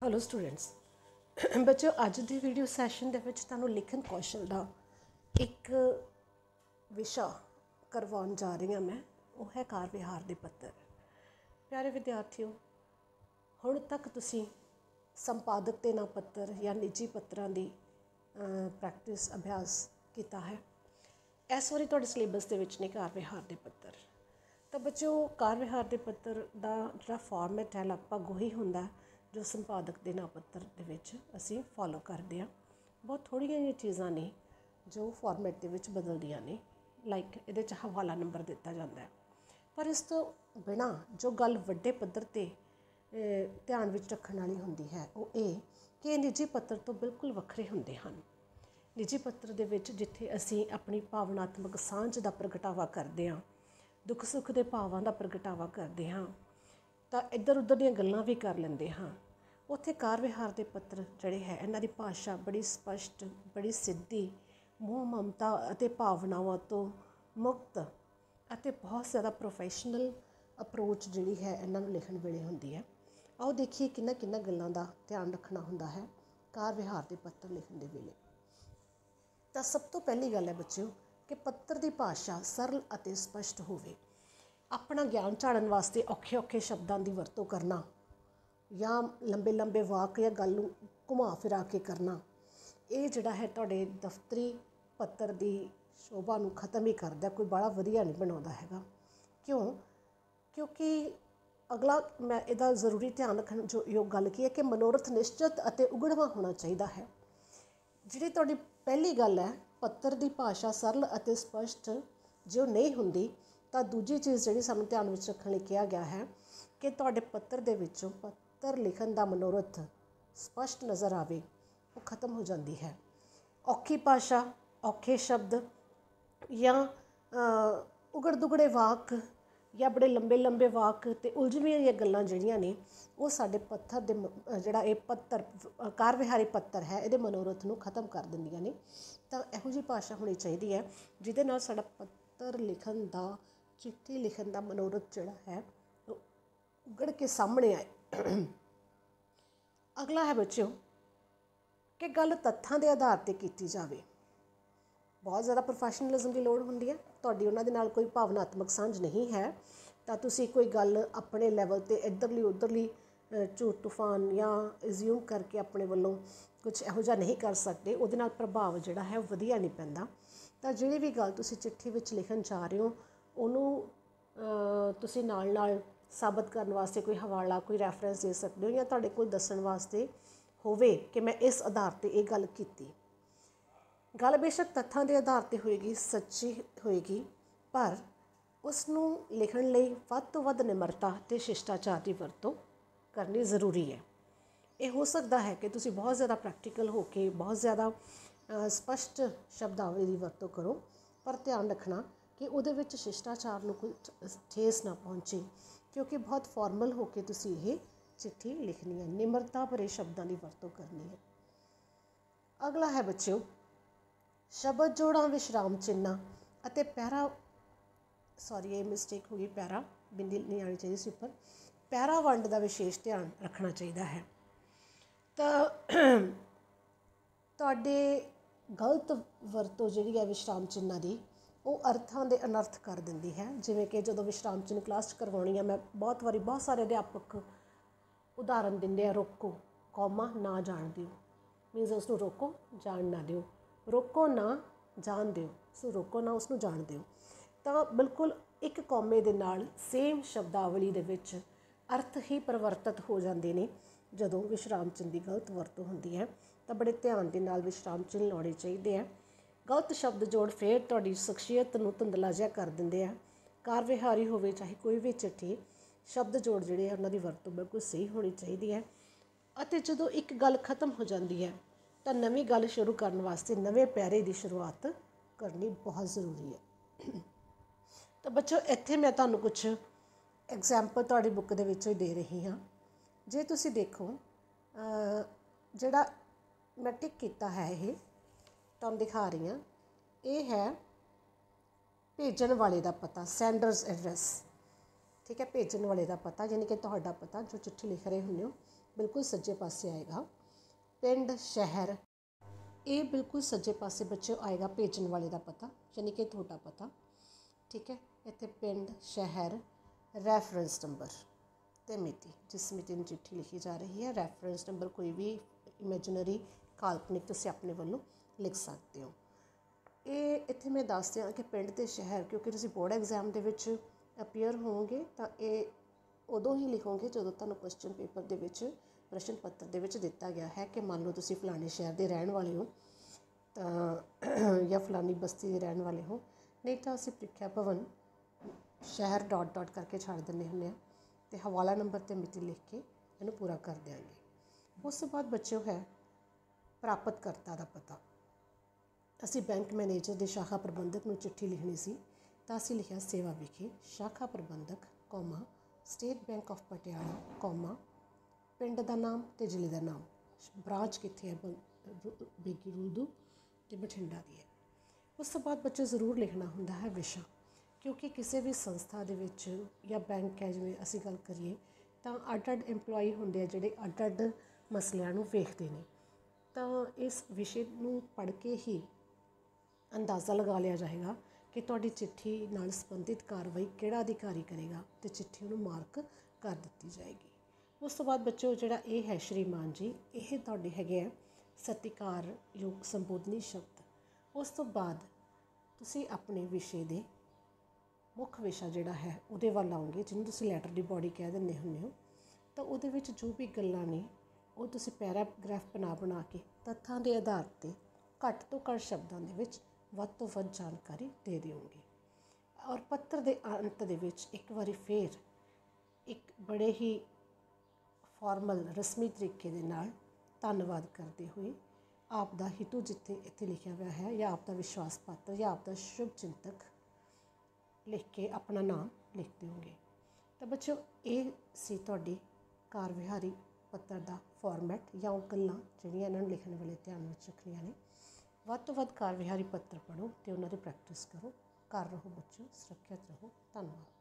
Hello students बच्चों अज की video session के तुहानूं लिखन कौशल का एक विशा करवाउण जा रही हाँ मैं। वो है कार विहार के पत्तर। प्यारे विद्यार्थियों, हुण तक तुसीं संपादक के नाम पत्तर या निजी पत्तरां की प्रैक्टिस अभ्यास किया है। इस वारी तुहाडे सिलेबस के विच ने कार विहार के पत्तर। तो बच्चों कार विहार के पत्तर का जिहड़ा फॉर्मेट है लगभग वही हुंदा जो संपादक के नाम पत्तर दे विच असीं फॉलो करते हैं। बहुत थोड़ियां जिहियां चीज़ां ने जो फॉर्मेट के विच बदलदियां ने, लाइक इहदे च हवाला नंबर दिता जाता है। पर इस तो बिना जो गल वड्डे पद्धर ते ध्यान विच रखण वाली हुंदी है वो ये कि निजी पत्तर तो बिल्कुल वक्खरे हुंदे हन। निजी पत्तर दे विच जिथे असीं अपनी भावनात्मक सांझ का प्रगटावा करते हाँ, दुख सुख के भावां का प्रगटावा करते हाँ, तो इधर उधर दीयां गल्लां भी कर लेंदे हाँ। उत्थे कार विहार के पत्तर जिहड़े है इन्हां दी भाषा बड़ी स्पष्ट, बड़ी सीधी, मोह ममता अते भावनावां तो मुक्त अते बहुत ज़्यादा प्रोफैशनल अप्रोच जिहड़ी है इन्हां नूं लिखण वेले हुंदी है। आओ देखिए किन्ना किन्ना गल्लां दा ध्यान रखना हुंदा है कार विहार के पत्तर लिखण दे वेले। तो सब तो पहली गल है बच्चों कि पत्तर की भाषा सरल अते स्पष्ट होवे। अपना ज्ञान झाड़न वास्ते औखे औखे शब्दों की वरतों करना या लंबे लंबे वाक या गल घुमा फिरा के करना, ये जिहड़ा है तुहाडे दफ्तरी पत्तर की शोभा नूं खत्म ही करदा, कोई बड़ा वधिया नहीं बनाउंदा हैगा। क्यों? क्योंकि अगला मैं इहदा जरूरी ध्यान रखण जो योग गल की है कि मनोरथ निश्चित अते उगड़वा होना चाहिए है। जिहड़ी तुहाडी पहली गल है पत्तर की भाषा सरल अते स्पष्ट जो नहीं हुंदी, तो दूजी चीज़ जिहड़ी सानूं ध्यान विच रखण लई कहा गया है कि तुहाडे पत्तर दे विचों पत्तर लिखण दा मनोरथ स्पष्ट नज़र आवे, वो खत्म हो जाती है। औखी भाषा, औखे शब्द या उगड़ दुगड़े वाक या बड़े लंबे लंबे वाक ते उलझवीआं जिहियां गल्लां जिहड़ियां ने वो साडे पत्थर दे जिहड़ा ये पत्तर कार विहारी पत्तर है इहदे मनोरथ नूं खत्म कर दिंदियां ने। तो इहो जी भाषा होनी चाहिए है जिहदे नाल साडा पत्तर लिखण दा, चिट्ठी लिखण दा मनोरथ जिहड़ा है उगड़ के सामने आए। अगला है बच्चों कि गल तत्थां दे आधार ते कीती जावे। बहुत ज़्यादा प्रोफैशनलिज्म की लोड़ हुंदी है। तुहाडी उन्हां दे नाल कोई भावनात्मक सांझ नहीं है तो तुसीं कोई गल अपने लैवल ते इधरली उधरली झूठ तूफान या एज्यूम करके अपने वल्लों कुछ इहो जिहा नहीं कर सकते, उहदे नाल प्रभाव जिहड़ा है वधिया नहीं पैंदा। तो जिहड़ी भी गल तुसीं चिट्ठी विच लिखण जा रहे हो उहनूं तुसीं नाल नाल साबित करन वास्ते कोई हवाला, कोई रैफरेंस दे सकते हो या तुहाडे कोल दस्सण वास्ते होवे कि मैं इस आधार ते ये गल कीती। गल बेशक तत्थां के आधार पर होएगी, सच्ची होएगी, पर उसनूं लिखण लई वध तो वध निमरता ते शिष्टाचार की वरतों करनी ज़रूरी है। ये हो सकता है कि तुसीं बहुत ज़्यादा प्रैक्टिकल हो के बहुत ज़्यादा स्पष्ट शब्दावली की वरतों करो, पर ध्यान रखना कि उहदे विच शिष्टाचार नूं कोई ठेस ना पहुँचे, क्योंकि बहुत फॉर्मल हो के तुसीं ये चिट्ठी लिखनी है, निमरता भरे शब्दों की वरतों करनी है। अगला है बच्चों शब्द जोड़ां, विश्राम चिन्ह अते पैरा, सॉरी ये मिसटेक हो गई, पैरा बिंदी नहीं आनी चाहिए सी उपर, पैरा वंड का विशेष ध्यान रखना चाहिए है। तो तुहाडे गलत वरतों जिहड़ी है विश्राम चिन्हां की वो अर्थां दे अनर्थ कर दिंदी है। जिवें कि जदों विश्राम चिन्ह क्लास करवाउणी है मैं बहुत वारी बहुत सारे अध्यापक उदाहरण दिंदे आ, रोको कौमा ना जाण दिओ, मीनस उसनूं रोको जाण ना दिओ, रोको ना जाण दिओ, सो रोको ना उसनूं जाण दिओ। तो बिल्कुल एक कौमे दे नाल सेम शब्दावली दे विच अर्थ ही परिवर्तित हो जाते हैं जदों विश्राम चिन्ह की गलत वरतों होंदी है। तो बड़े ध्यान के नाल विश्राम चिन्ह लाने चाहिए हैं। गलत शब्द जोड़ फिर तुहाडी शख्सियत नूं धुंधला जिहा कर दिंदे आ। कार विहारी होवे चाहे कोई भी चिट्ठी, शब्द जोड़ जिहड़े उन्हां दी वरतों बिल्कुल सही होनी चाहिए है। अते जदों एक गल खत्म हो जाती है तो नवीं गल शुरू करने वास्ते नवे पैरे की शुरुआत करनी बहुत ज़रूरी है। तो बच्चों इत्थे मैं तुहानूं कुछ एग्जाम्पल तुहाडी बुक दे विचों ही दे रही हाँ। जे तुसीं देखो जिहड़ा मैं टिक कीता है ये तुहानूं दिखा रही हाँ, ये है भेजण वाले का पता, सेंडर्स एड्रैस। ठीक है, भेजण वाले का पता यानी कि तुहाडा पता जो चिट्ठी लिख रहे हुंदे हो बिल्कुल सज्जे पासे आएगा। पिंड शहर ये बिल्कुल सज्जे पासे बच्चों आएगा भेजन वाले का पता, यानी कि तुहाडा पता। ठीक है, इत्थे पिंड शहर रैफरेंस नंबर ते मिति, जिस मिति में चिट्ठी लिखी जा रही है। रैफरेंस नंबर कोई भी इमेजिनरी काल्पनिक तुसीं अपने वालों लिख सकते हो। ये इत्थे मैं दस दियां कि पिंड ते शहर, क्योंकि तुसीं बोर्ड एग्जाम दे विच अपीयर होवोगे तो ये उदों ही लिखोगे जो तुहानूं क्वेश्चन पेपर दे विच प्रश्न पत्र दे विच दिता गया है कि मान लो तुसीं फलाने शहर के रहने वाले हो या फलानी बस्ती के रहने वाले हो। नहीं तो असीं प्रीख्या भवन शहर डॉट डॉट करके छड़ दिंदे हुंदे आ ते हवाला नंबर ते मिति लिख के इहनूं पूरा कर देंगे। उस तो बाद बच्चों है प्राप्तकर्ता का पता। असीं बैंक मैनेजर दे शाखा प्रबंधक नूं चिट्ठी लिखनी सी तां असीं लिखिया सेवा विखे शाखा प्रबंधक comma state bank of Patiala comma पिंड का नाम ते जिले का नाम, ब्रांच कित्थे है बेगी रूदू ते बठिंडा दी है। उस तो बाद बच्चे ज़रूर लिखना हुंदा है विशा, क्योंकि किसी भी संस्था दे विच या बैंक है जिवें असीं गल करिए तां अड अड एम्पलॉई हुंदे आ जिहड़े अड अड मसलिਆਂ ਨੂੰ ਵੇਖਦੇ ਨੇ। ਤਾਂ ਇਸ ਵਿਸ਼ੇ ਨੂੰ ਪੜ੍ਹ ਕੇ ਹੀ ਅੰਦਾਜ਼ਾ ਲਗਾ ਲਿਆ ਜਾਏਗਾ ਕਿ ਤੁਹਾਡੀ ਚਿੱਠੀ ਨਾਲ ਸੰਬੰਧਿਤ ਕਾਰਵਾਈ ਕਿਹੜਾ ਅਧਿਕਾਰੀ ਕਰੇਗਾ ਤੇ ਚਿੱਠੀ ਨੂੰ ਮਾਰਕ ਕਰ ਦਿੱਤੀ ਜਾਏਗੀ। ਉਸ ਤੋਂ ਬਾਅਦ ਬੱਚੋ ਜਿਹੜਾ ਇਹ ਹੈ ਸ਼੍ਰੀਮਾਨ ਜੀ, ਇਹ ਤੁਹਾਡੇ ਹੈਗੇ ਆ ਸਤਿਕਾਰਯੋਗ ਸੰਬੋਧਨੀ ਸ਼ਬਦ। ਉਸ ਤੋਂ ਬਾਅਦ ਤੁਸੀਂ ਆਪਣੇ ਵਿਸ਼ੇ ਦੇ ਮੁੱਖ ਵਿਸ਼ਾ ਜਿਹੜਾ ਹੈ ਉਹਦੇ ਵੱਲ ਆਓਗੇ, ਜਿਹਨੂੰ ਤੁਸੀਂ ਲੈਟਰ ਦੀ ਬੋਡੀ ਕਹਿ ਦਿੰਦੇ ਹੁੰਦੇ ਹੋ। ਤਾਂ ਉਹਦੇ ਵਿੱਚ ਜੋ ਵੀ ਗੱਲਾਂ ਨੇ ਉਹ ਤੁਸੀਂ ਪੈਰਾਗ੍ਰਾਫ ਬਣਾ ਕੇ ਤੱਥਾਂ ਦੇ ਆਧਾਰ 'ਤੇ ਘੱਟ ਤੋਂ ਘੱਟ ਸ਼ਬਦਾਂ ਦੇ ਵਿੱਚ ਵੱਧ ਤੋਂ ਵੱਧ ਜਾਣਕਾਰੀ ਦੇ ਦਿਓਗੇ। ਔਰ ਪੱਤਰ ਦੇ ਅੰਤ ਦੇ ਵਿੱਚ ਇੱਕ ਵਾਰੀ ਫੇਰ ਇੱਕ ਬੜੇ ਹੀ ਫਾਰਮਲ ਰਸਮੀ ਤਰੀਕੇ ਦੇ ਨਾਲ ਧੰਨਵਾਦ ਕਰਦੇ ਹੋਏ ਆਪ ਦਾ ਹਿਤੂ ਜਿੱਥੇ ਇੱਥੇ ਲਿਖਿਆ ਹੋਇਆ ਹੈ ਜਾਂ ਆਪ ਦਾ ਵਿਸ਼ਵਾਸ ਪਾਤਰ ਜਾਂ ਆਪ ਦਾ ਸ਼ੁਭ ਚਿੰਤਕ ਲਿਖ ਕੇ ਆਪਣਾ ਨਾਮ ਲਿਖ ਦਿਓਗੇ। ਤਾਂ ਬੱਚਿਓ ਇਹ ਸੀ ਤੁਹਾਡੀ ਕਾਰ ਵਿਹਾਰੀ ਪੱਤਰ ਦਾ ਫਾਰਮੈਟ ਜਾਂ ਉਹ ਗੱਲਾਂ ਜਿਹੜੀਆਂ ਇਹਨਾਂ ਨੂੰ ਲਿਖਣ ਵੇਲੇ ਧਿਆਨ ਵਿੱਚ ਰੱਖਣੀਆਂ ਨੇ। ਵੱਧ ਤੋਂ ਵੱਧ ਕਾਰ ਵਿਹਾਰੀ ਪੱਤਰ ਪੜ੍ਹੋ ਅਤੇ ਉਹਨਾਂ ਦੀ ਪ੍ਰੈਕਟਿਸ ਕਰੋ। ਘਰ ਰਹੋ ਬੱਚਿਓ, ਸੁਰੱਖਿਅਤ ਰਹੋ। ਧੰਨਵਾਦ।